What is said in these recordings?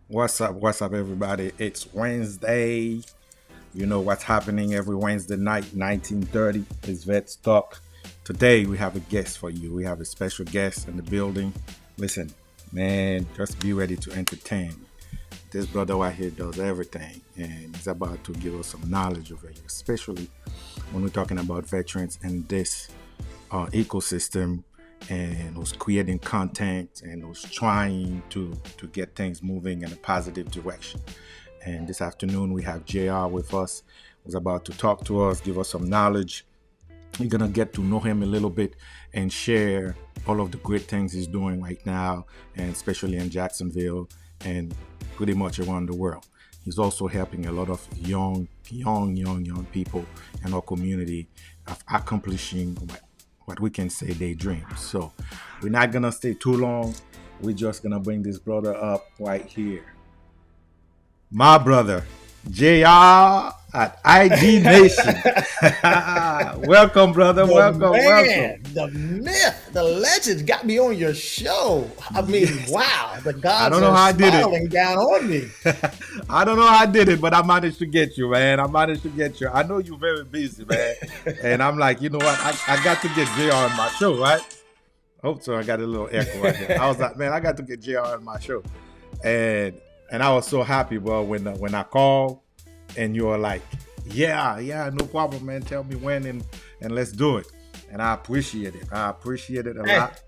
What's up, everybody? It's Wednesday. You know what's happening every Wednesday night, 19:30 is Vets Talk. Today we have a guest for you. We have a special guest in the building. Listen, man, just be ready to entertain. This brother right here does everything, and he's about to give us some knowledge over here, especially when we're talking about veterans and this ecosystem and was creating content and was trying to get things moving in a positive direction. And this afternoon we have JR with us. Was about to talk to us, give us some knowledge. You're gonna get to know him a little bit and share all of the great things he's doing right now, and especially in Jacksonville and pretty much around the world. He's also helping a lot of young people in our community of accomplishing what we can say they dream. So we're not gonna stay too long. We're just gonna bring this brother up right here. My brother, JR at ID Nation. Welcome, brother. The Welcome. man, the myth, the legend got me on your show. I mean, Yes. wow, the I gods don't know are how I did it. smiling down on me. I don't know how I did it, but I managed to get you, man. I managed to get you. I know you're very busy, man. And I'm like, you know what? I got to get JR on my show, right? Hope so. I got a little echo right here. I was like, man, I got to get JR on my show. And I was so happy, bro, when I called and you were like, yeah, no problem, man. Tell me when and let's do it. And I appreciate it. I appreciate it a Hey, lot.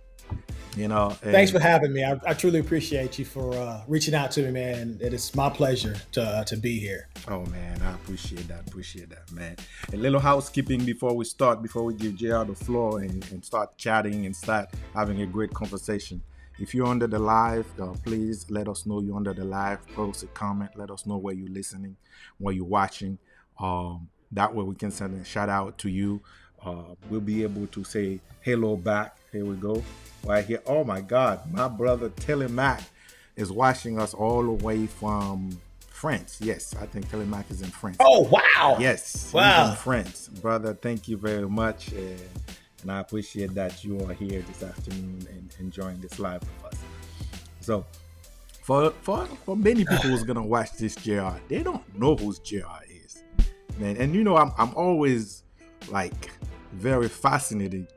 thanks for And having me. I truly appreciate you for reaching out to me, man. It is my pleasure to be here. oh man, I appreciate that, man. A little housekeeping before we start, before we give JR the floor and start chatting and start having a great conversation. If you're under the live, please let us know you're under the live. Post a comment. Let us know where you're listening, where you're watching. That way we can send a shout out to you. We'll be able to say hello back. Here we go. Right here. Oh my God, my brother Telemac is watching us all the way from France. Yes, I think Telemac is in France. Oh, wow. Yes, he's in Wow. France. Brother, thank you very much. And I appreciate that you are here this afternoon and enjoying this live with us. So, for many people who's gonna watch this JR, they don't know who JR is, man. And I'm always like very fascinated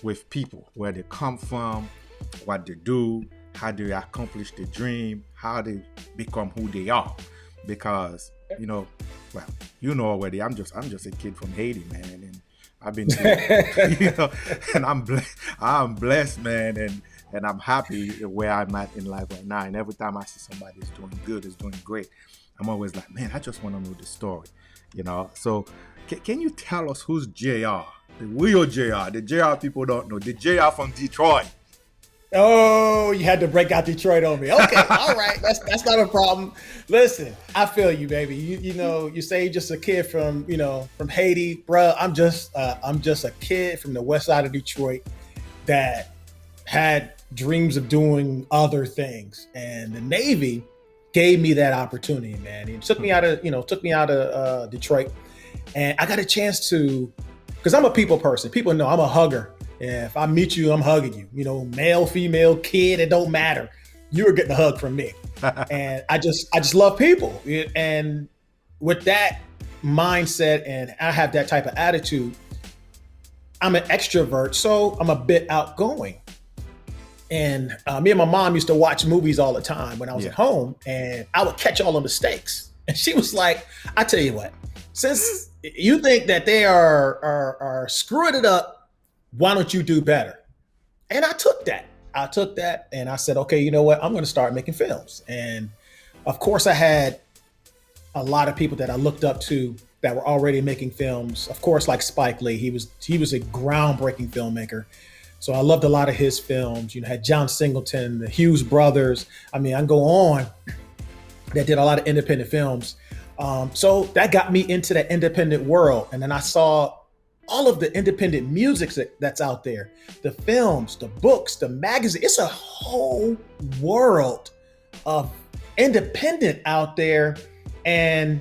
with people, where they come from, what they do, how they accomplish the dream, how they become who they are. Because well, already, I'm just a kid from Haiti, man, and I've been to, and I'm blessed, man, and I'm happy where I'm at in life right now. And every time I see somebody is doing good, is doing great, I'm always like, man, I just want to know the story. So can you tell us who's JR? The real JR, the JR people don't know, the JR from Detroit. Oh, you had to break out Detroit on me. Okay, all right, that's not a problem. Listen, I feel you, baby. You say you're just a kid from Haiti, bruh. I'm just a kid from the west side of Detroit that had dreams of doing other things, and the Navy gave me that opportunity, man. It took me out of Detroit, and I got a chance to, because I'm a people person. People know I'm a hugger. Yeah, if I meet you, I'm hugging you. Male, female, kid, it don't matter. You're getting a hug from me. And I just love people. And with that mindset, and I have that type of attitude, I'm an extrovert, so I'm a bit outgoing. And me and my mom used to watch movies all the time when I was Yeah. at home, and I would catch all the mistakes. And she was like, I tell you what, since you think that they are screwing it up, why don't you do better? And I took that. And I said, okay, you know what? I'm going to start making films. And of course, I had a lot of people that I looked up to that were already making films. Of course, like Spike Lee, he was a groundbreaking filmmaker. So I loved a lot of his films. Had John Singleton, the Hughes brothers. I mean, I can go on, that did a lot of independent films. So that got me into that independent world. And then I saw all of the independent music that's out there, the films, the books, the magazine. It's a whole world of independent out there. And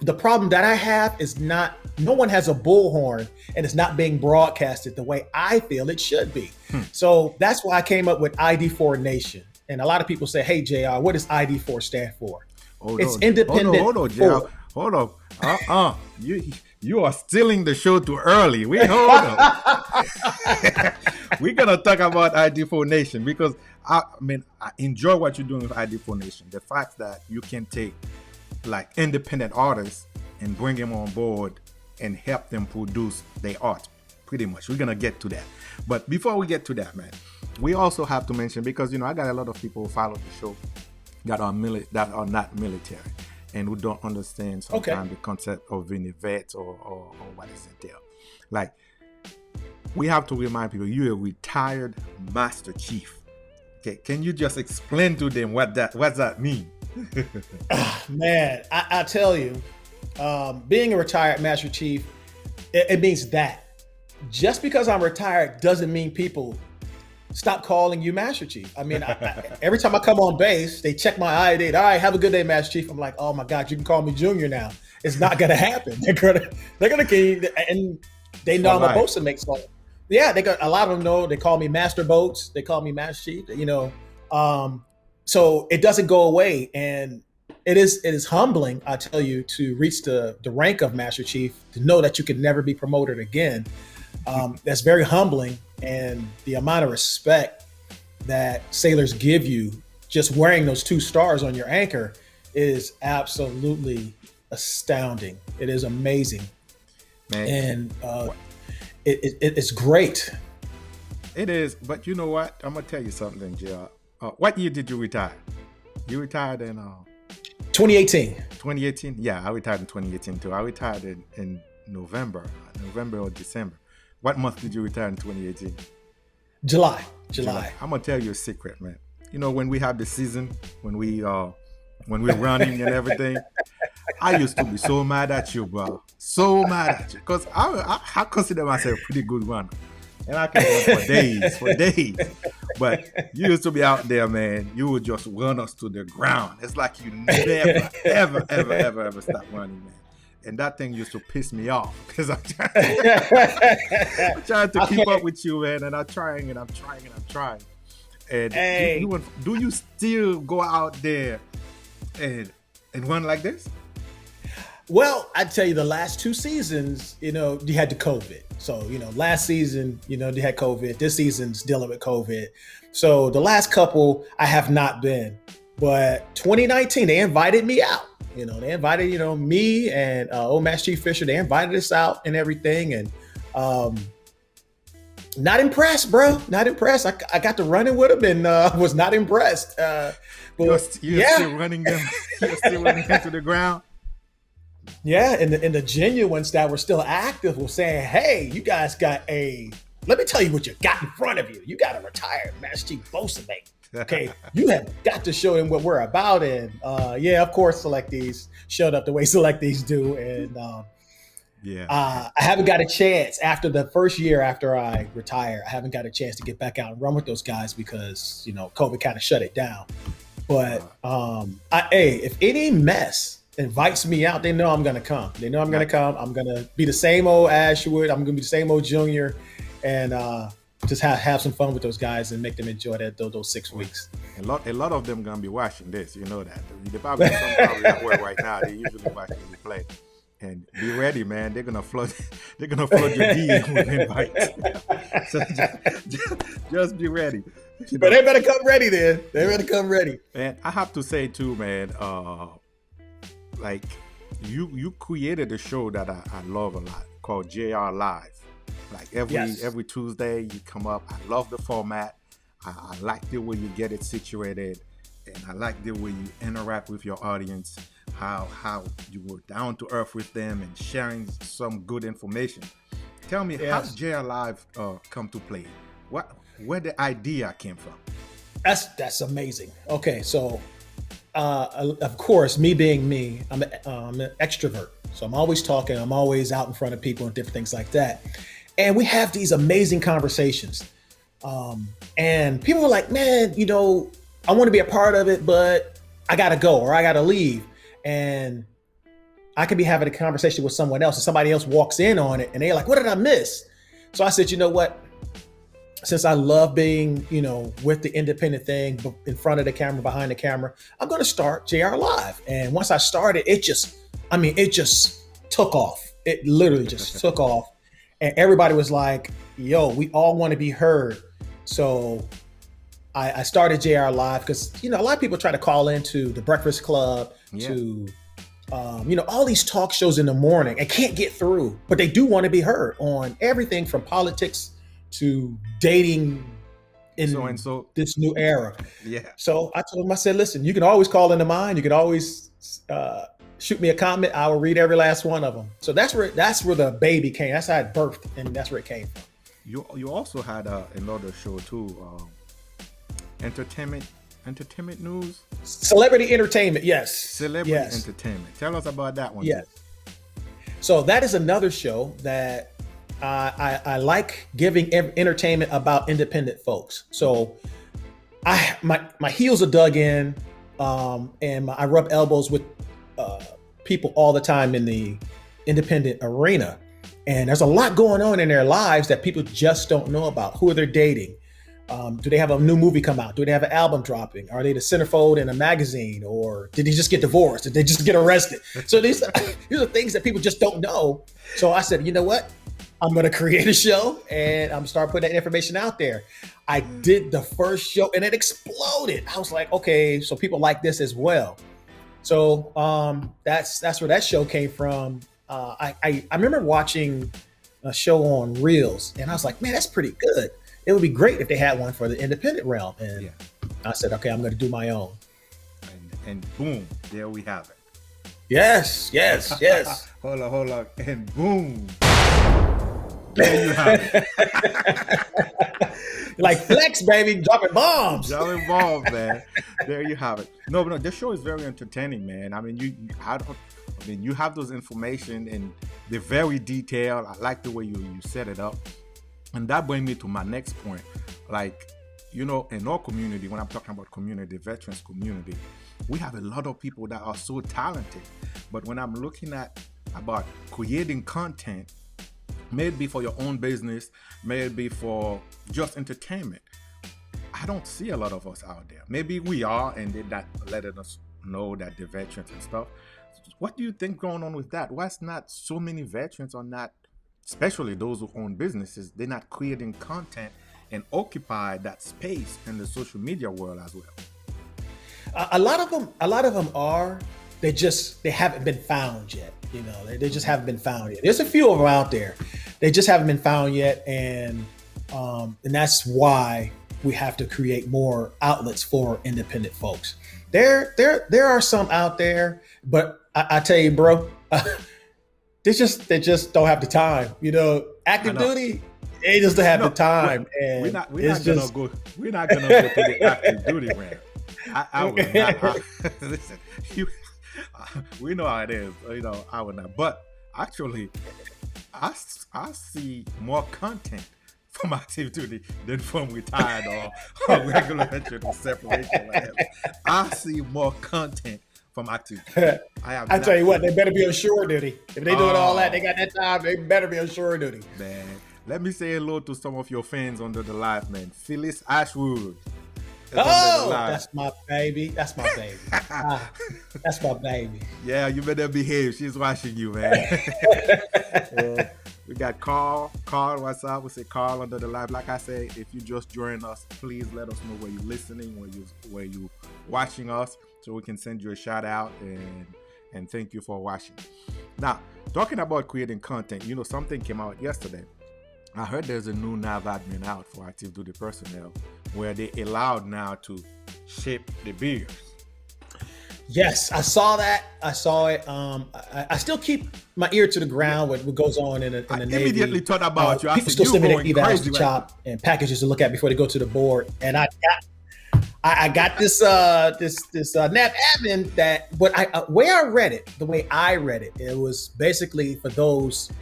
the problem that I have is no one has a bullhorn, and it's not being broadcasted the way I feel it should be. So that's why I came up with ID4 Nation. And a lot of people say, "Hey, JR, what does ID4 stand for?" Hold It's on, independent hold on, Jay. for. Hold on. You are stealing the show too early. We hold on. We're gonna talk about ID4 Nation because I enjoy what you're doing with ID4 Nation. The fact that you can take like independent artists and bring them on board and help them produce their art. Pretty much, we're gonna get to that. But before we get to that, man, we also have to mention because I got a lot of people who follow the show that are not military and who don't understand sometimes the concept of being a vet or what is entailed. Like, we have to remind people you're a retired Master Chief. Okay, can you just explain to them what that mean? Man, I tell you, being a retired Master Chief, it means that. Just because I'm retired doesn't mean people stop calling you Master Chief. I mean, every time I come on base, they check my ID. All right, have a good day, Master Chief. I'm like, oh my God, you can call me Junior now. It's not gonna happen. They're gonna keep, and they know I'm supposed to make songs. Yeah, they got a lot of them know. They call me Master Boats. They call me Master Chief. So it doesn't go away, and it is humbling, I tell you, to reach the rank of Master Chief, to know that you could never be promoted again. That's very humbling, and the amount of respect that sailors give you just wearing those 2 stars on your anchor is absolutely astounding. It is amazing, man. And it's great. It is, but you know what? I'm gonna tell you something, JR. What year did you retire? You retired in 2018. 2018? Yeah, I retired in 2018 too. I retired in November or December. What month did you retire in 2018? July. I'm gonna tell you a secret, man. When we have the season, when we're running and everything, I used to be so mad at you, bro. So mad at you, because I consider myself a pretty good runner, and I can run for days. But you used to be out there, man. You would just run us to the ground. It's like you never, ever stop running, man. And that thing used to piss me off because I'm trying to keep up with you, man. And I'm trying. And hey. do you still go out there and run like this? Well, I tell you, the last 2 seasons, you had the COVID. So, last season, they had COVID. This season's dealing with COVID. So the last couple, I have not been. But 2019, they invited me out. They invited, me and old Master Chief Fisher. They invited us out and everything. And not impressed, bro. Not impressed. I got to running with them and was not impressed. But you're still running them. You're still running them to the ground. Yeah, and the genuines that were still active were saying, "Hey, you guys got let me tell you what you got in front of you. You got a retired Master Chief Bosun mate. Okay, you have got to show them what we're about." And of course, Selectees showed up the way Selectees do. And I haven't got a chance after the first year after I retired. I haven't got a chance to get back out and run with those guys because COVID kind of shut it down. But if any mess invites me out, they know I'm gonna come. They know I'm gonna come. I'm gonna be the same old Ashwood. I'm gonna be the same old Junior, and just have some fun with those guys and make them enjoy those 6 weeks. A lot of them gonna be watching this. You know that. They probably at work right now. They usually watch me play. And be ready, man. They're gonna flood. They're gonna flood your DM with invites. So just be ready. But they better come ready then. They better come ready. And I have to say too, man. Like you created a show that I love a lot called JR Live. Like every Tuesday you come up. I love the format. I like the way you get it situated, and I like the way you interact with your audience. How you were down to earth with them and sharing some good information. Tell me, how did JR Live come to play? Where the idea came from? That's amazing. Okay, so of course, me being me, I'm an extrovert. So I'm always talking. I'm always out in front of people and different things like that. And we have these amazing conversations. And people are like, man, I want to be a part of it, but I got to go or I got to leave. And I could be having a conversation with someone else and somebody else walks in on it and they're like, what did I miss? So I said, you know what? since I love being, with the independent thing in front of the camera, behind the camera, I'm going to start JR Live. And once I started, it just took off. It literally just took off. And everybody was like, yo, we all want to be heard. So I started JR Live because, a lot of people try to call into the Breakfast Club, to all these talk shows in the morning and can't get through, but they do want to be heard on everything from politics to dating in this new era. Yeah. So I told him, I said, listen, you can always call into mine. You can always shoot me a comment. I will read every last one of them. So that's where the baby came. That's how it birthed, and that's where it came from. You also had another show too, entertainment news, celebrity entertainment. Yes, celebrity entertainment. Tell us about that one. Yes. So that is another show that I like giving entertainment about independent folks. So my heels are dug in, and I rub elbows with people all the time in the independent arena. And there's a lot going on in their lives that people just don't know about. Who are they dating? Do they have a new movie come out? Do they have an album dropping? Are they the centerfold in a magazine? Or did they just get divorced? Did they just get arrested? So these are things that people just don't know. So I said, you know what? I'm going to create a show and I'm start putting that information out there. I did the first show and it exploded. I was like, okay, so people like this as well. So that's where that show came from. I remember watching a show on Reels and I was like, man, that's pretty good. It would be great if they had one for the independent realm. And I said, okay, I'm going to do my own. And boom, there we have it. Yes. Hold on. And boom. There you have it. Like Flex, baby, dropping bombs. Dropping bombs, man. There you have it. No, this show is very entertaining, man. I mean, you have those information and they're very detailed. I like the way you set it up. And that brings me to my next point. Like, in our community, when I'm talking about community, veterans community, we have a lot of people that are so talented. But when I'm looking at about creating content, maybe for your own business, maybe for just entertainment, I don't see a lot of us out there. Maybe we are, and they're not letting us know that they're veterans and stuff. What do you think going on with that? Why is not so many veterans are not, especially those who own businesses, they're not creating content and occupy that space in the social media world as well? A lot of them are. They haven't been found yet. They just haven't been found yet. There's a few of them out there. They just haven't been found yet, and that's why we have to create more outlets for independent folks. There are some out there, but I tell you, bro, they just don't have the time. Active duty, they just don't have the time. And we're not gonna go to the active duty rant. I would not. Listen, we know how it is. I would not. But actually, I see more content from active duty than from retired or regular veteran or separation. I see more content from active duty. I tell you what, they better be on shore duty. If they doing all that, they got that time. They better be on shore duty. Man, let me say hello to some of your fans under the live, man. Phyllis Ashwood. That's my baby. That's my baby. That's my baby. Yeah, you better behave. She's watching you, man. We got Carl. Carl, what's up? We say Carl under the live. Like I say, if you just joined us, please let us know where you're listening, where you watching us, so we can send you a shout out and thank you for watching. Now, talking about creating content, something came out yesterday. I heard there's a new NAV admin out for active duty personnel where they allowed now to shape the beards. Yes, I saw that. I saw it. I still keep my ear to the ground with what goes on in the Navy. Immediately thought about you. People still send me their evals to chop and packages to look at before they go to the board. And I got this NAV admin that the way I read it, it was basically for those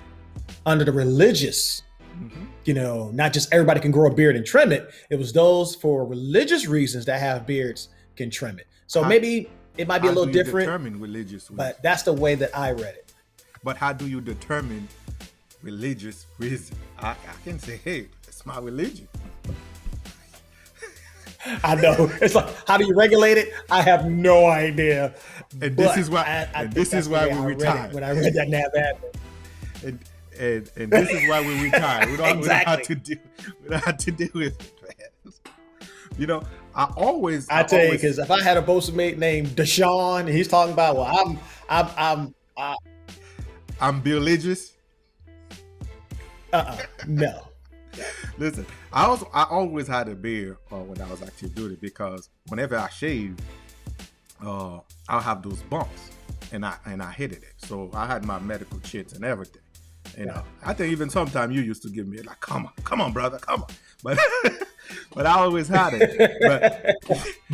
under the religious. Mm-hmm. Not just everybody can grow a beard and trim it. It was those for religious reasons that have beards can trim it. So maybe it might be a little different. Determine religious reasons? But that's the way that I read it. But how do you determine religious reason? I can say, hey, It's my religion. I know. It's like, how do you regulate it? I have no idea. And But this is why. I And think this is that's the why way we I read retire. it when I read that Nav Admin. And this is why we retire. We don't have to Exactly. do. We don't have to deal with it, man. You know, I always. I tell you, because if I had a Postmate named Deshaun, and he's talking about, well, I'm religious. no. Listen, I always had a beard when I was active duty because whenever I shave, I'll have those bumps, and I hated it. So I had my medical chits and everything. You know, I think even sometimes you used to give me like, come on, brother, come on. But but I always had it. But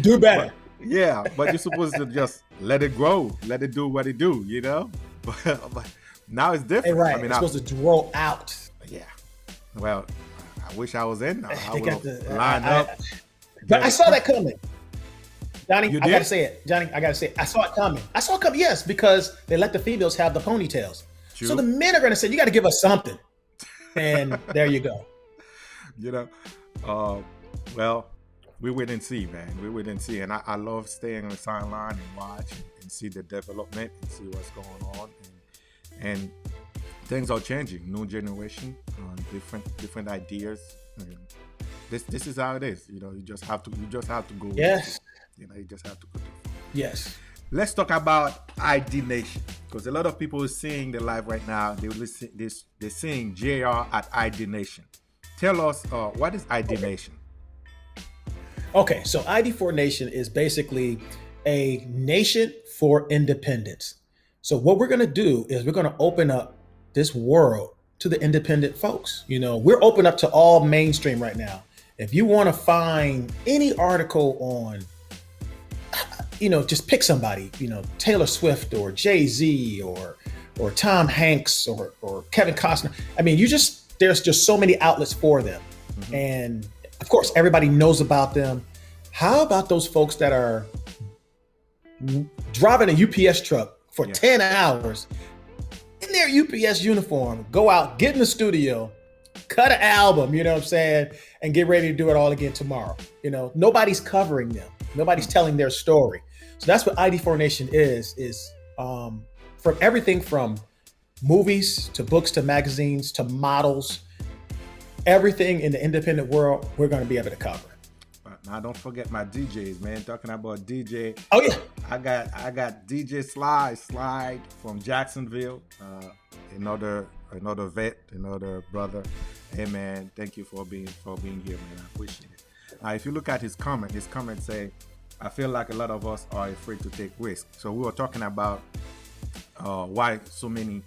Do better. yeah, but you're supposed to just let it grow, let it do what it do, you know. But now it's Hey, different. right. I mean, it's supposed to grow out. yeah. Well, I wish I was in now. I They would got have the- lined I- up. But I saw that coming. Johnny, You I gotta did? say it. Johnny, I gotta say it. I saw it coming. Yes, because they let the females have the ponytails. True. So the men are gonna say, you gotta give us something. And there you go. You know, well, we wait and see, man. We wait and see, and I love staying on the sideline and watch and see the development and see what's going on, and things are changing. New generation, different ideas. And this is how it is. You know, you just have to go. with Yes. it. You know, you just have to go. Yes. Let's talk about ID Nation because a lot of people are seeing the live right now. They're seeing JR at ID Nation. Tell us what is ID Nation? Okay, so ID4 Nation is basically a nation for independence. So what we're gonna do is we're gonna open up this world to the independent folks. You know, we're open up to all mainstream right now. If you want to find any article on, you know, just pick somebody, you know, Taylor Swift or Jay-Z or Tom Hanks or Kevin Costner. I mean, there's just so many outlets for them. Mm-hmm. And of course, everybody knows about them. How about those folks that are driving a UPS truck for 10 hours in their UPS uniform, go out, get in the studio, cut an album, you know what I'm saying, and get ready to do it all again tomorrow. You know, nobody's covering them. Nobody's telling their story. So that's what ID4 Nation is from everything from movies to books to magazines to models, everything in the independent world, we're going to be able to cover. Now don't forget my DJs, man. Talking about DJ. Oh yeah. I got DJ Slide from Jacksonville. Another vet, another brother. Hey man, thank you for being here, man. I appreciate it. If you look at his comment say, I feel like a lot of us are afraid to take risks. So we were talking about why so many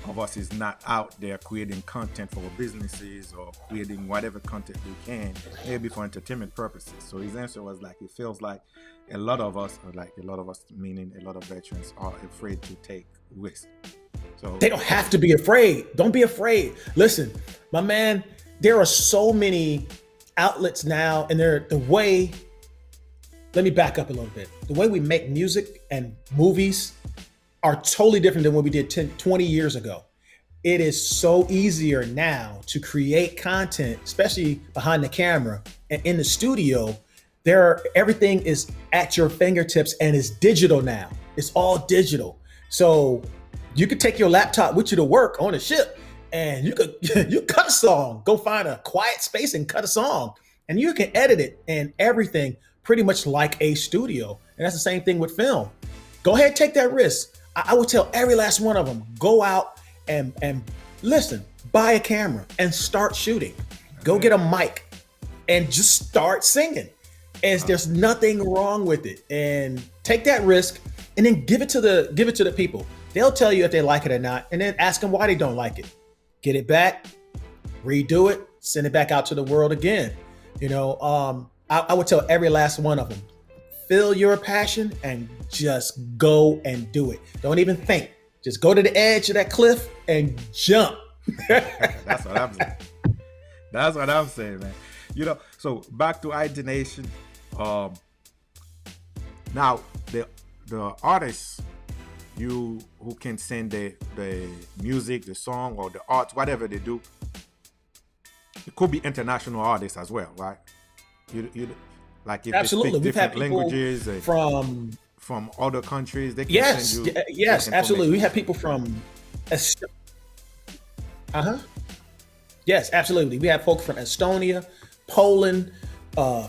of us is not out there creating content for businesses or creating whatever content we can, maybe for entertainment purposes. So his answer was like, it feels like a lot of us, meaning a lot of veterans, are afraid to take risks. So they don't have to be afraid. Don't be afraid. Listen, my man, there are so many outlets now, and let me back up a little bit. The way we make music and movies are totally different than what we did 20 years ago. It is so easier now to create content, especially behind the camera and in the studio. Everything is at your fingertips and it's digital now. It's all digital. So you could take your laptop with you to work on a ship and you cut a song, go find a quiet space and cut a song, and you can edit it and everything pretty much like a studio. And that's the same thing with film. Go ahead, take that risk. I would tell every last one of them, go out and listen, buy a camera and start shooting. Go get a mic and just start singing. There's nothing wrong with it. And take that risk and then give it to the people. They'll tell you if they like it or not, and then ask them why they don't like it. Get it back, redo it, send it back out to the world again. You know, I would tell every last one of them, feel your passion and just go and do it. Don't even think. Just go to the edge of that cliff and jump. That's what I'm saying. That's what I'm saying, man. You know, so back to ID Nation. Now the artists who can send the music, the song, or the art, whatever they do, the could be international artists as well, right? You like if they Absolutely. speak We've had different people languages and from, from other countries, they can send yes, you this yes, absolutely. We information. have people from, uh-huh. Yes, absolutely. We have folks from Estonia, Poland,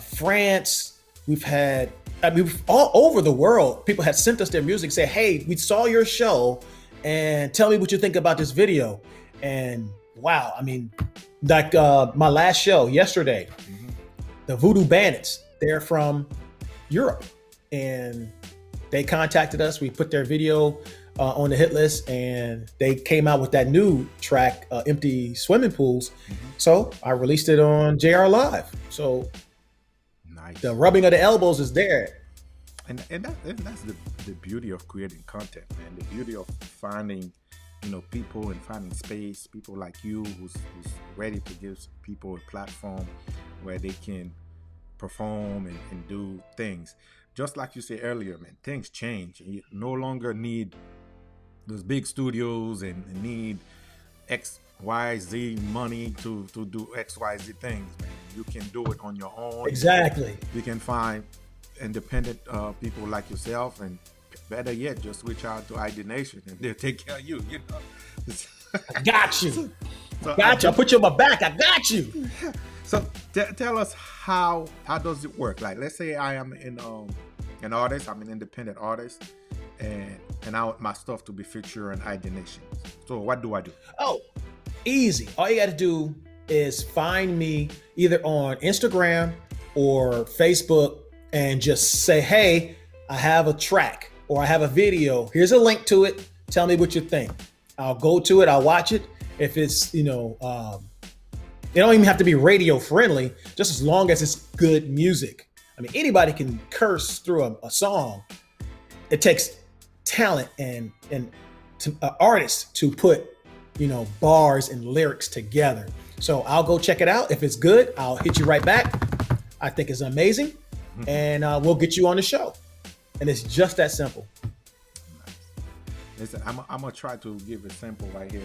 France. We've had, I mean, all over the world. People have sent us their music, say, "Hey, we saw your show, and tell me what you think about this video." And wow, I mean, like my last show yesterday, Hmm. the Voodoo Bandits. They're from Europe, and they contacted us. We put their video on the hit list, and they came out with that new track, "Empty Swimming Pools." Hmm. So I released it on JR Live. So the Nice. rubbing of the elbows is there. And that's the beauty of creating content, man. The beauty of finding, people and finding space, people like you who's ready to give people a platform where they can perform and do things. Just like you said earlier, man, things change. You no longer need those big studios and need XYZ money to do XYZ things, man. You can do it on your own. Exactly. You can find independent people like yourself, and better yet, just reach out to ID Nation and they'll take care of you. I got you. So, Got you. I put you on my back. I got you. so tell us how does it work? Like, let's say I am an artist, I'm an independent artist, and I want my stuff to be featured on ID Nation. So what do I do? Oh, easy. All you got to do is find me either on Instagram or Facebook and just say, "Hey, I have a track or I have a video. Here's a link to it. Tell me what you think." I'll go to it. I'll watch it. If it's, it don't even have to be radio friendly, just as long as it's good music. I mean, anybody can curse through a song. It takes talent and artists to put, bars and lyrics together. So I'll go check it out. If it's good, I'll hit you right back. I think it's amazing, and we'll get you on the show. And it's just that simple. Nice. Listen, I'm gonna try to give a sample right here.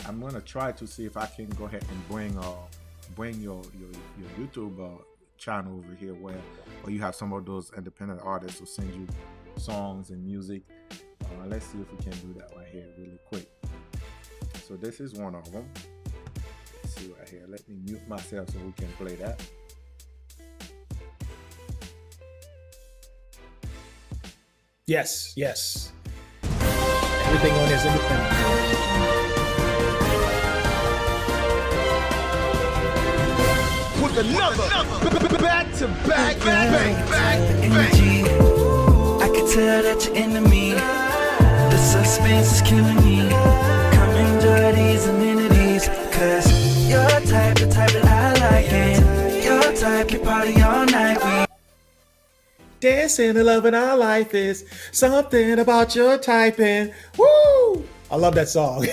I'm gonna try to see if I can go ahead and bring your YouTube channel over here where you have some of those independent artists who send you songs and music. Let's see if we can do that right here really quick. So this is one of them. Let's see right here. Let me mute myself so we can play that. Yes, yes. Everything on there is independent. With another back to back, bang. Energy. I can tell that you're into me. The suspense is killing me. Come enjoy these amenities. Cause you're the type that I like. And your type, you party all night. Dancing and loving our life is something about your typing. Woo! I love that song.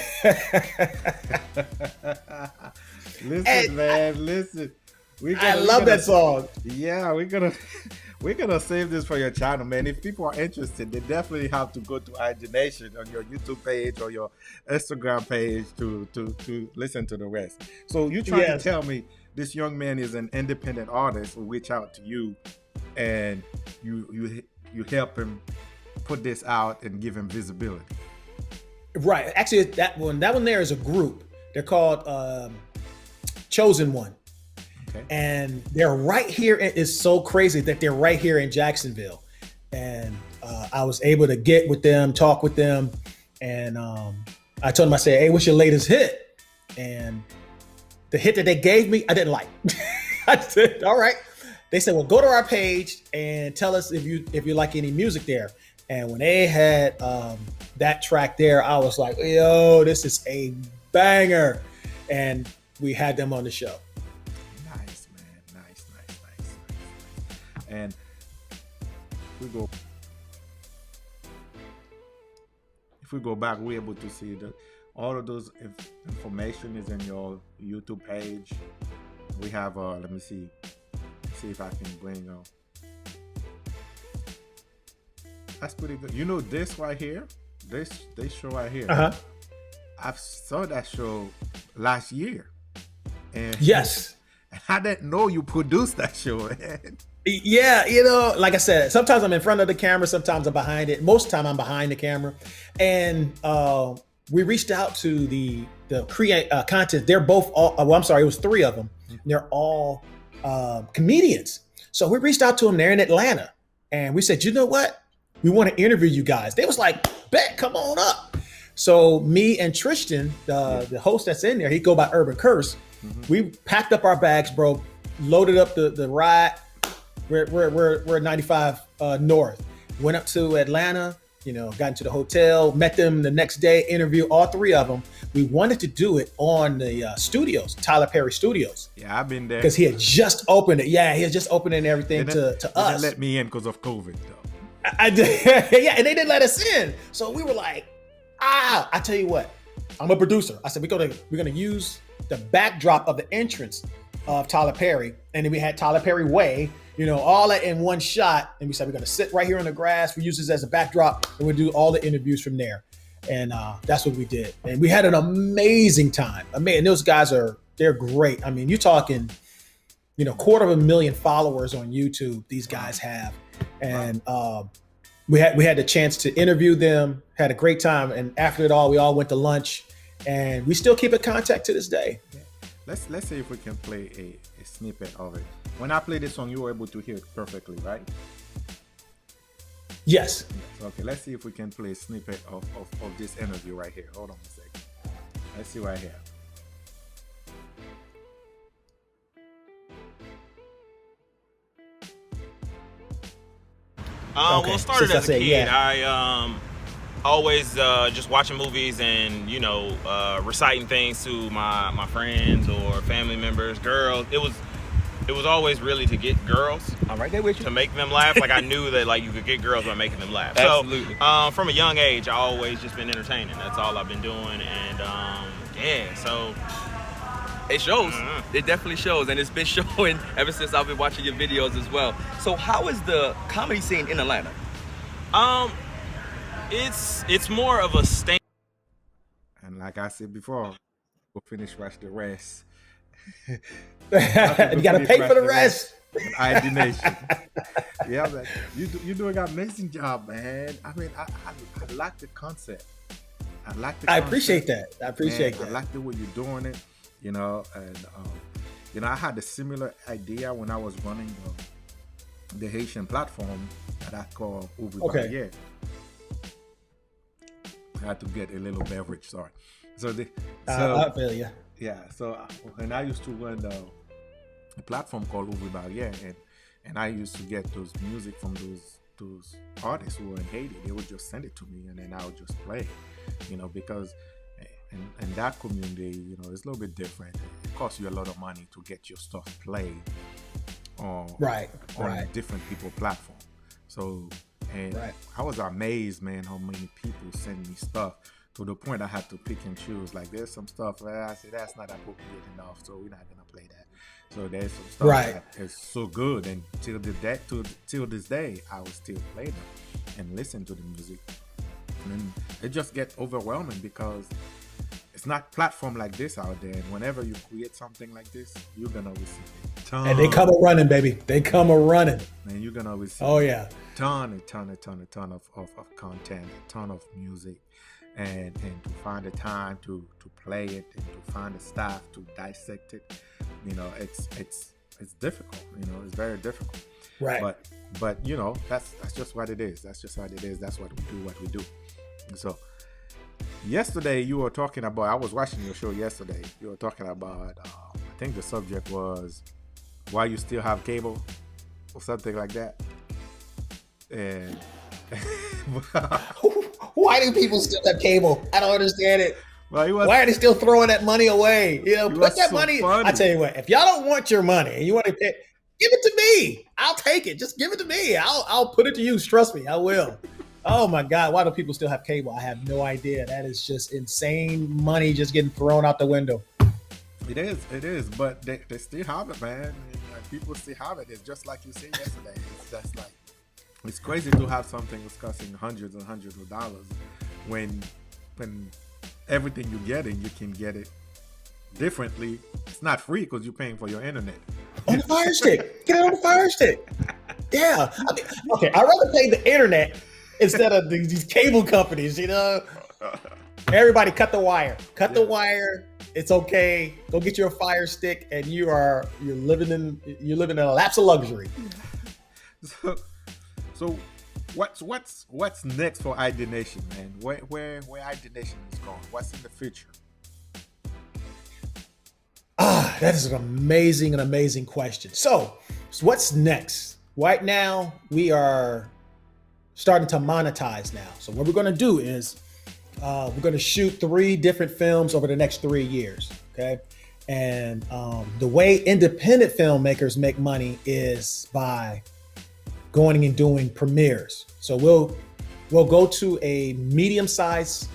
Listen, man, listen. I love that song. Yeah, we're gonna save this for your channel, man. If people are interested, they definitely have to go to ID Nation on your YouTube page or your Instagram page to listen to the rest. So you trying to tell me this young man is an independent artist who reach out to you and you help him put this out and give him visibility. Right. Actually, that one there is a group. They're called Chosen One. Okay. And they're right here. It's so crazy that they're right here in Jacksonville. And I was able to get with them, talk with them. And I told them, I said, "Hey, what's your latest hit?" And the hit that they gave me, I didn't like. I said, "All right." They said, "Well, go to our page and tell us if you like any music there." And when they had that track there, I was like, "Yo, this is a banger." And we had them on the show. Nice, man. Nice. And if we go back, we're able to see that all of those information is in your YouTube page. We have let me see if I can bring that's pretty good. This right here, this show right here. I saw that show last year, and Yes. I didn't know you produced that show, man. Yeah, like I said, sometimes I'm in front of the camera, sometimes I'm behind it. Most of the time I'm behind the camera. And we reached out to the create content. They're both all, well, I'm sorry, it was 3 of them. They're all comedians. So we reached out to them. They're in Atlanta. And we said, you know what? We want to interview you guys. They was like, bet, come on up. So me and Tristan, the host that's in there, he go by Urban Curse. We packed up our bags, bro, loaded up the ride. We're at 95 North. Went up to Atlanta, got into the hotel, met them the next day, interviewed all 3 of them. We wanted to do it on the studios, Tyler Perry Studios. Yeah, I've been there. Because he had just opened it. Yeah, he had just opened everything to us. They didn't let me in because of COVID, though. I did. Yeah, and they didn't let us in. So we were like, I tell you what, I'm a producer. I said, we're gonna use the backdrop of the entrance of Tyler Perry. And then we had Tyler Perry Way, all that in one shot. And we said, we're going to sit right here on the grass. We use this as a backdrop and we'll do all the interviews from there. And that's what we did. And we had an amazing time. And those guys they're great. I mean, you're talking, 250,000 followers on YouTube. These guys have, and we had the chance to interview them, had a great time. And after it all, we all went to lunch and we still keep in contact to this day. Let's see if we can play a snippet of it. When I play this song, you were able to hear it perfectly, right? Yes. Okay, let's see if we can play a snippet of this interview right here. Hold on a second. Let's see right here. Okay. Well, it started Since as a I said, kid. yeah. I always just watching movies and reciting things to my friends or family members, girls. It was always really to get girls. I'm right there with you. To make them laugh. Like I knew that you could get girls by making them laugh. Absolutely. So from a young age, I always just been entertaining. That's all I've been doing, and so. It shows. It definitely shows, and it's been showing ever since I've been watching your videos as well. So how is the comedy scene in Atlanta? It's more of a stand. And like I said before, we'll finish watch the rest. You got to pay for the rest. ID Nation. Yeah, man. You're doing an amazing job, man. I mean, I like the concept. I appreciate that. I appreciate that. I like the way you're doing it. And I had a similar idea when I was running the Haitian platform that I call Uber. Okay. I had to get a little beverage. Sorry. I feel you. Yeah. So when I used to run a platform called Uber Barriere, and I used to get those music from those artists who were in Haiti, they would just send it to me, and then I would just play, because. And that community, it's a little bit different. It costs you a lot of money to get your stuff played on different people platform. So, I was amazed, man, how many people send me stuff to the point I had to pick and choose. Like, there's some stuff where I said that's not appropriate enough, so we're not gonna play that. So there's some stuff that is so good, and till this day, I will still play them and listen to the music. And it just gets overwhelming because it's not platform like this out there. And whenever you create something like this, you're gonna receive a ton. And they come a running, baby. They come a running. And you're gonna receive a ton of content, a ton of music, and to find the time to play it and to find the staff to dissect it. It's difficult. It's very difficult. Right. But that's just what it is. That's just what it is. That's what we do. So yesterday you were talking about, I was watching your show yesterday. You were talking about, I think the subject was why you still have cable or something like that. And why do people still have cable? I don't understand it. Well, why are they still throwing that money away? Put that money. Funny. I tell you what, if y'all don't want your money and you want to pay, give it to me. I'll take it. Just give it to me. I'll put it to use. Trust me, I will. Oh my God, why do people still have cable? I have no idea. That is just insane money just getting thrown out the window. It is, but they still have it, man. And people still have it. It's just like you said yesterday. It's just like, it's crazy to have something that's costing hundreds and hundreds of dollars when everything you're getting, you can get it differently, it's not free because you're paying for your internet. On the Fire Stick. Get it on the Fire Stick. Yeah. I mean, okay, I'd rather pay the internet instead of these cable companies, you know? Everybody cut the wire. Cut the wire. It's okay. Go get your Fire Stick, and you're living in a lapse of luxury. So what's next for ID Nation, man? Where ID Nation is going? What's in the future? That is an amazing question. So what's next? Right now, we are starting to monetize now. So what we're going to do is we're going to shoot 3 different films over the next 3 years. Okay. And the way independent filmmakers make money is by going and doing premieres. So we'll go to a medium-sized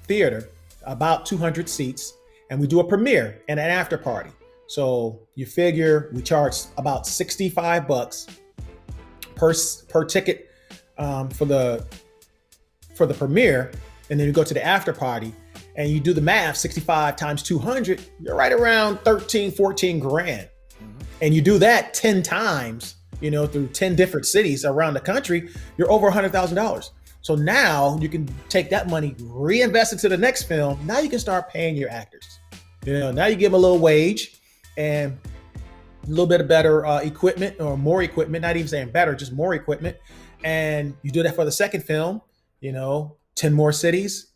theater, about 200 seats, and we do a premiere and an after party. So you figure we charge about $65 per ticket for the premiere, and then you go to the after party and you do the math. 65 times 200, you're right around 13-14 grand. And you do that 10 times, through 10 different cities around the country, you're over $100,000. So now you can take that money, reinvest into the next film. Now you can start paying your actors. Now you give them a little wage and a little bit of better equipment, or more equipment, not even saying better, just more equipment. And you do that for the second film, 10 more cities,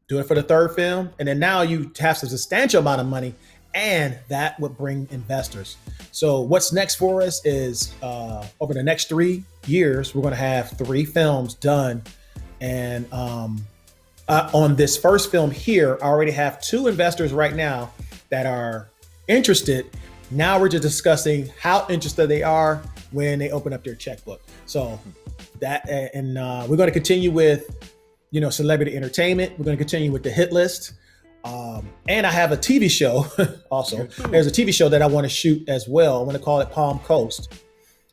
do it for the third film. And then now you have a substantial amount of money, and that would bring investors. So what's next for us is over the next 3 years, we're going to have 3 films done. And on this first film here, I already have 2 investors right now that are interested. Now we're just discussing how interested they are when they open up their checkbook. So that, and we're going to continue with, celebrity entertainment. We're going to continue with the hit list. And I have a TV show also. There's a TV show that I want to shoot as well. I want to call it Palm Coast.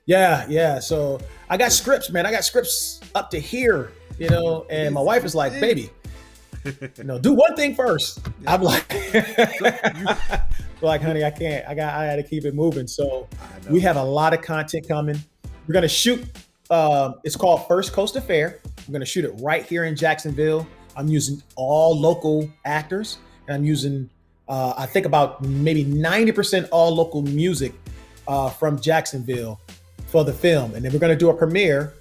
Yeah. So I got scripts, man. I got scripts up to here, and my wife is like, baby, do one thing first. I'm like, honey, I can't. I got to keep it moving. So we have a lot of content coming. We're going to shoot. It's called First Coast Affair. We're going to shoot it right here in Jacksonville. I'm using all local actors, and I'm using, I think about maybe 90% all local music from Jacksonville for the film. And then we're going to do a premiere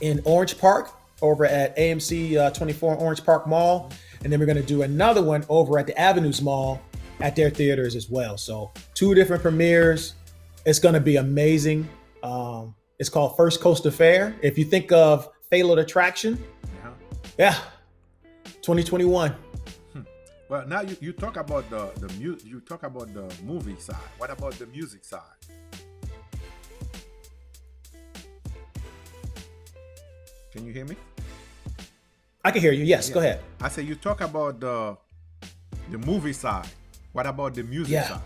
in Orange Park over at AMC 24 Orange Park Mall. And then we're going to do another one over at the Avenues Mall at their theaters as well. So 2 different premieres. It's going to be amazing. It's called First Coast Affair. If you think of Fatal Attraction, yeah, 2021. Well, now you talk about the you talk about the movie side. What about the music side? Can you hear me? I can hear you. Yes, Go ahead. I say you talk about the movie side. What about the music side?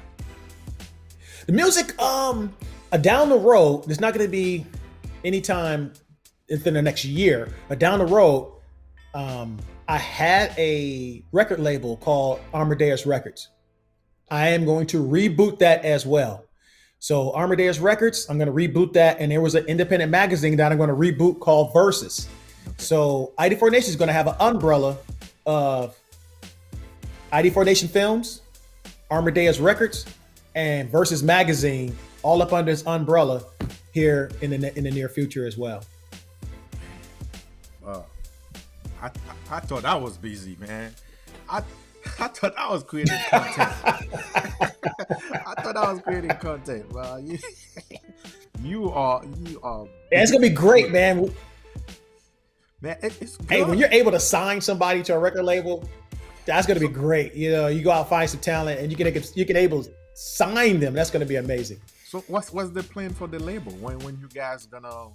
The music, down the road, there's not going to be any time within the next year. But down the road, I had a record label called Amadeus Records. I am going to reboot that as well. So Amadeus Records, I'm going to reboot that. And there was an independent magazine that I'm going to reboot called Versus. So ID4 Nation is going to have an umbrella of ID4 Nation Films, Amadeus Records, and Versus Magazine, all up under this umbrella here in the near future as well. I thought I was busy, man. I thought I was creating content. I thought I was creating content. Well, you are. Yeah, it's gonna be great, man. Man, it's good. Hey, when you're able to sign somebody to a record label, that's gonna be great. You go out and find some talent, and you can able to sign them. That's gonna be amazing. So what's the plan for the label? When you guys gonna?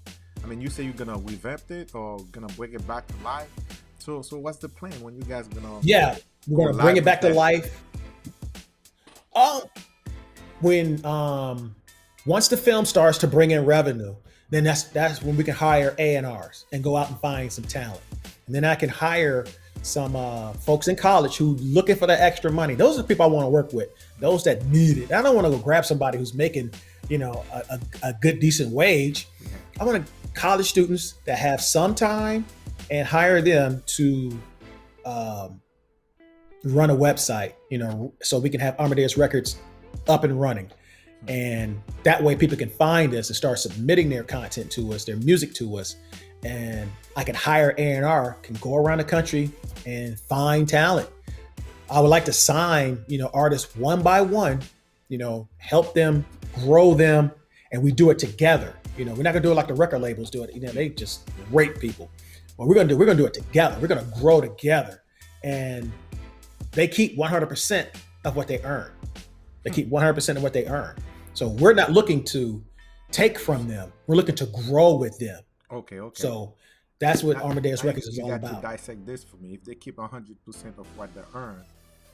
I mean, you say you're gonna revamp it or gonna bring it back to life. So what's the plan when you guys gonna? Yeah, we're gonna bring it back to life. When once the film starts to bring in revenue, then that's when we can hire A&Rs and go out and find some talent. And then I can hire some folks in college who looking for that extra money. Those are the people I want to work with. Those that need it. I don't want to go grab somebody who's making, a good decent wage. I want college students that have some time and hire them to run a website, so we can have Amadeus Records up and running. And that way people can find us and start submitting their content to us, their music to us. And I can hire A&R, can go around the country and find talent. I would like to sign, artists one by one, help them, grow them, and we do it together. We're not gonna do it like the record labels do it. They just rape people. What we're gonna do it together. We're gonna grow together. And they keep 100% of what they earn. They keep 100% of what they earn. So we're not looking to take from them. We're looking to grow with them. Okay. So that's what Amadeus Records is all You got about. to dissect this for me. If they keep 100% of what they earn,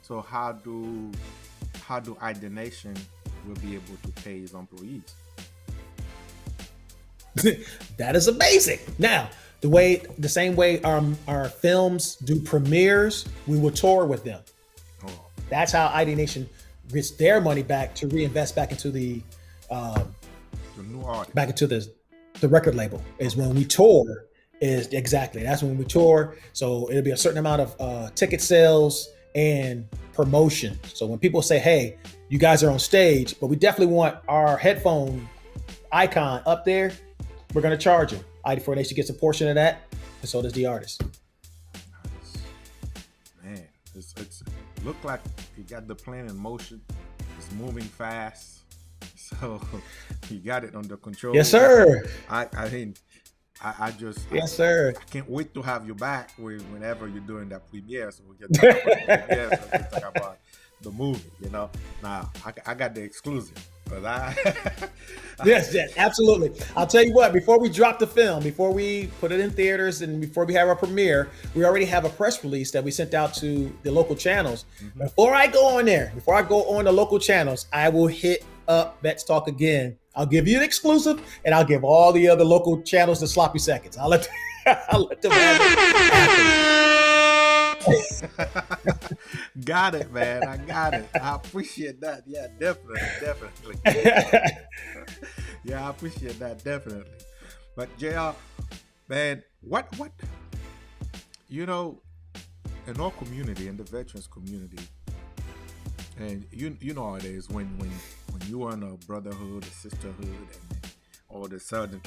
so how do ID Nation will be able to pay his employees? That is amazing. Now, the same way our films do premieres, we will tour with them. Oh, That's how ID Nation gets their money back to reinvest back into the new artist. back into the record label. Is when we tour. That's when we tour. So it'll be a certain amount of ticket sales and promotion. So when people say, "Hey, you guys are on stage, but we definitely want our headphone icon up there," we're gonna charge them. ID4 Nation gets a portion of that, and so does the artist. Nice. Man, it's look like you got the plan in motion. It's moving fast, so you got it under control. Yes, sir. I just Yes, sir. I can't wait to have you back whenever you're doing that premiere, so we can talk about the premiere, so we can talk about the movie. Now I got the exclusive, but Yes, absolutely. I'll tell you what, before we drop the film, before we put it in theaters, and before we have our premiere, we already have a press release that we sent out to the local channels. Mm-hmm. Before I go on the local channels, I will hit up Vets Talk again. I'll give you an exclusive, and I'll give all the other local channels the sloppy seconds. I'll let them have it. Got it, man. I got it. I appreciate that. Yeah, definitely. Yeah, I appreciate that, definitely. But JR, man, what in our community, in the veterans community, and you know how it is when you are in a brotherhood, a sisterhood, and all of a sudden,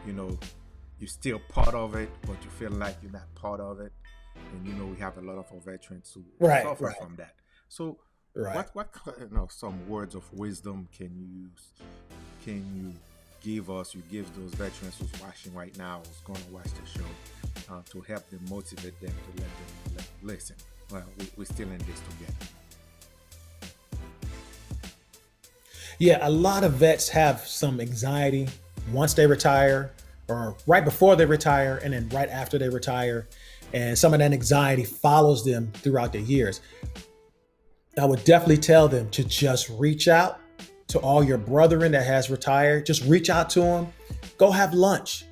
you're still part of it, but you feel like you're not part of it. And we have a lot of our veterans who suffer from that. So, what some words of wisdom can you give us? You give those veterans who's watching right now, who's going to watch the show, to help them, motivate them, to let them listen. Well, we're still in this together. Yeah, a lot of vets have some anxiety once they retire, or right before they retire, and then right after they retire. And some of that anxiety follows them throughout the years. I would definitely tell them to just reach out to all your brethren that has retired. Just reach out to them. Go have lunch.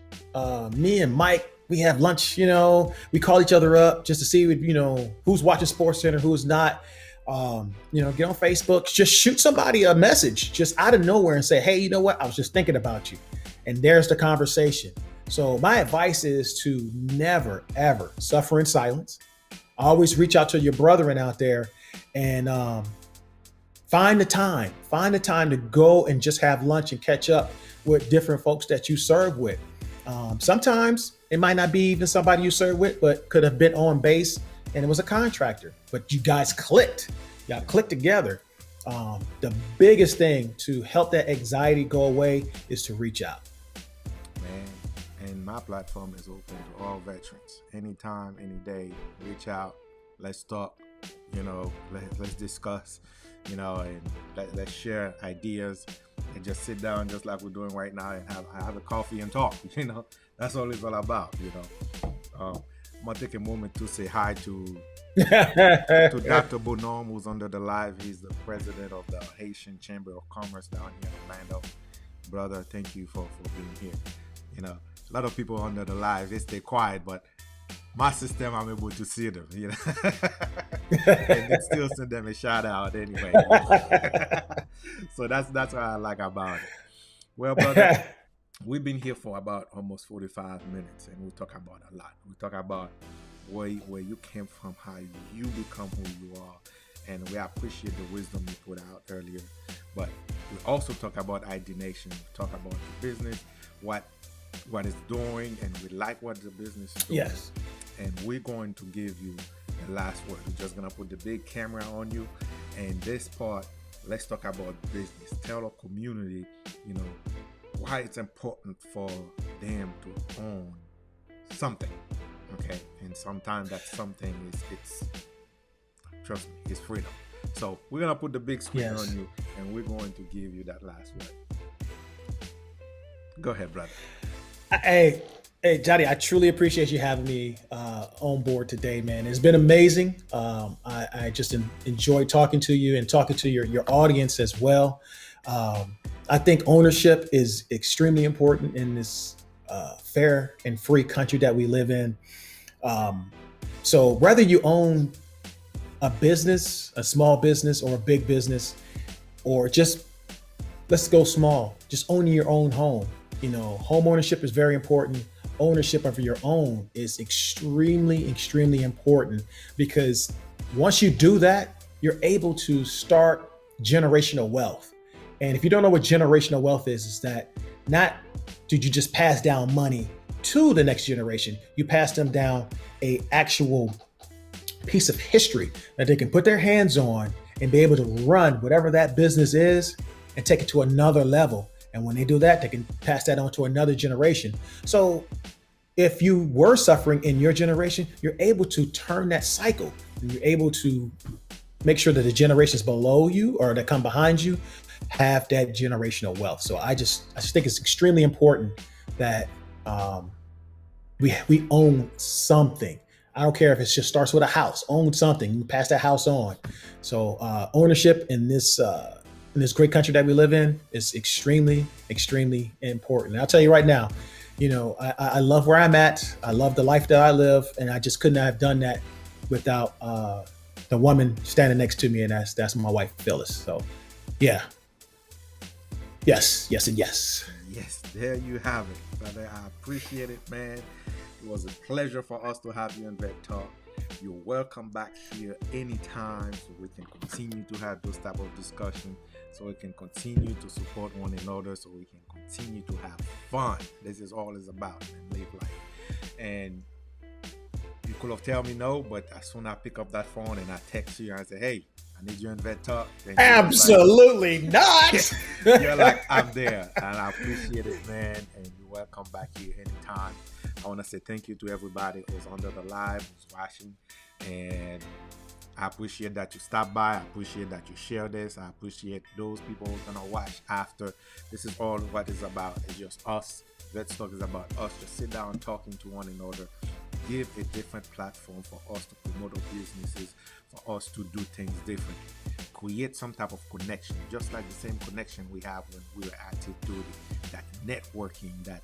Me and Mike, we have lunch, we call each other up just to see, who's watching Sports Center, who's not. Get on Facebook, just shoot somebody a message just out of nowhere and say, "Hey, you know what? I was just thinking about you." And there's the conversation. So my advice is to never, ever suffer in silence. Always reach out to your brethren out there and find the time to go and just have lunch and catch up with different folks that you serve with. Sometimes it might not be even somebody you serve with, but could have been on base and it was a contractor, but you guys clicked. Y'all clicked together. The biggest thing to help that anxiety go away is to reach out. Man, and my platform is open to all veterans. Anytime, any day, reach out. Let's talk. Let's discuss. And let's share ideas and just sit down, just like we're doing right now, and have a coffee and talk. That's all it's all about. I'm gonna take a moment to say hi to Dr. Bonhomme, who's under the live. He's the president of the Haitian Chamber of Commerce down here in Orlando. Brother, thank you for being here. A lot of people under the live, they stay quiet, but my system, I'm able to see them, you know, and then still send them a shout out anyway. So that's what I like about it. Well, brother, we've been here for about almost 45 minutes, and we talk about a lot. We talk about where you came from, how you become who you are, and we appreciate the wisdom you put out earlier. But we also talk about ID Nation. We talk about the business, what it's doing, and we like what the business is doing. Yes. And we're going to give you the last word. We're just gonna put the big camera on you, and this part, let's talk about business. Tell our community, you know, why it's important for them to own something. Okay, and sometimes that something it's trust me, it's freedom. So we're gonna put the big screen on you, and we're going to give you that last word. Go ahead, brother. Hey, Johnny, I truly appreciate you having me on board today, man. It's been amazing. I just enjoyed talking to you and talking to your audience as well. I think ownership is extremely important in this fair and free country that we live in. So whether you own a business, a small business, or a big business, or just let's go small, just owning your own home. You know, home ownership is very important. Ownership of your own is extremely, extremely important, because once you do that, you're able to start generational wealth. And if you don't know what generational wealth is, it's that not did you just pass down money to the next generation, you pass them down a actual piece of history that they can put their hands on and be able to run whatever that business is and take it to another level. And when they do that, they can pass that on to another generation. So if you were suffering in your generation, you're able to turn that cycle. And you're able to make sure that the generations below you or that come behind you have that generational wealth. So I just think it's extremely important that we own something. I don't care if it just starts with a house. Own something. You pass that house on. So ownership in this great country that we live in is extremely, extremely important. And I'll tell you right now, you know, I love where I'm at. I love the life that I live, and I just couldn't have done that without the woman standing next to me, and that's my wife, Phyllis. So, yeah. Yes, and yes. Yes, there you have it, brother. I appreciate it, man. It was a pleasure for us to have you on Vet Talk. You're welcome back here anytime, so we can continue to have those type of discussion, so we can continue to support one another, so we can continue to have fun. This is all it's about, man. Live life. And you could have told me no, but as soon as I pick up that phone and I text you and I say, hey, I need you in Vet Talk. Absolutely not. You're like, I'm there. And I appreciate it, man. And you're welcome back here anytime. I want to say thank you to everybody who's under the live, who's watching. And I appreciate that you stopped by. I appreciate that you share this. I appreciate those people who are going to watch after. This is all what it's about. It's just us. Vet Talk is about us just sit down talking to one another. Give a different platform for us to promote our businesses, for us to do things differently. Create some type of connection, just like the same connection we have when we were active duty. That networking, that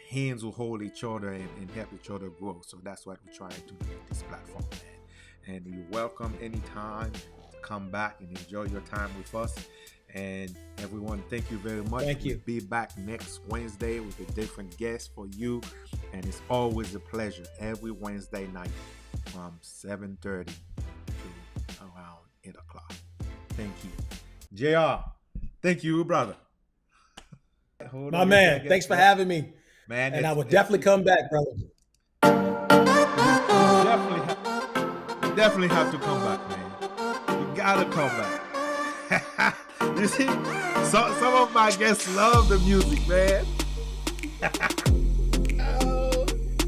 hands will hold each other and help each other grow. So that's what we're trying to do with this platform, man. And you're welcome anytime to come back and enjoy your time with us. And everyone, thank you very much. Thank you. We'll be back next Wednesday with a different guest for you. And it's always a pleasure every Wednesday night from 7:30 to around 8 o'clock. Thank you. JR, thank you, brother. My man, thanks for having me. Man, and I will definitely come back, brother. You definitely have to come back, man. You gotta come back. You see, some of my guests love the music, man.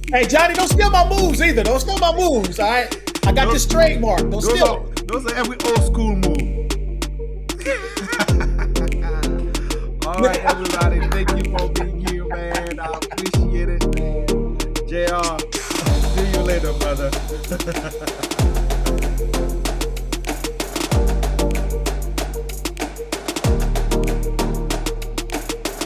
Hey, Johnny, don't steal my moves either. Don't steal my moves, all right? I got this trademark. Don't steal it. Those are every old school move. All right, everybody. Thank you for being here, man. I appreciate it, man. JR, see you later, brother.